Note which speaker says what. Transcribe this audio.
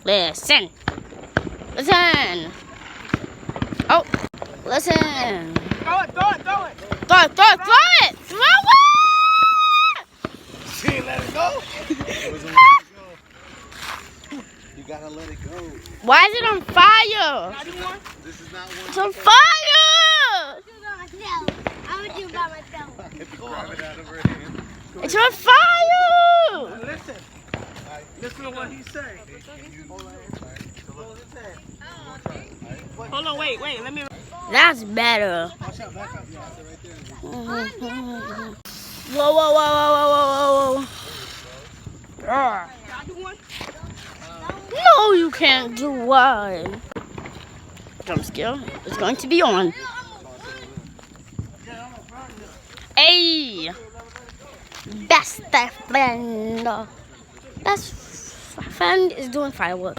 Speaker 1: Listen. Listen. Oh, listen.
Speaker 2: Throw it, throw it, throw it.
Speaker 1: Throw it, throw it, throw it. Throw it.
Speaker 2: She ain't let it go.
Speaker 3: You gotta let it go.
Speaker 1: Why is it on fire?
Speaker 3: This is not one.
Speaker 1: It's on fire.
Speaker 4: I'm gonna do it by myself.
Speaker 3: Grab it out of her hand.
Speaker 1: It's on fire.
Speaker 2: Listen. Listen to what he's saying. Hold on, wait, let me.
Speaker 1: That's better.
Speaker 3: Watch out, back up. Yeah, right there.
Speaker 1: Whoa, whoa, whoa, whoa, whoa, whoa, whoa. No, you can't do one. Jump scare is going to be on. Hey, best friend. Best friend is doing fireworks.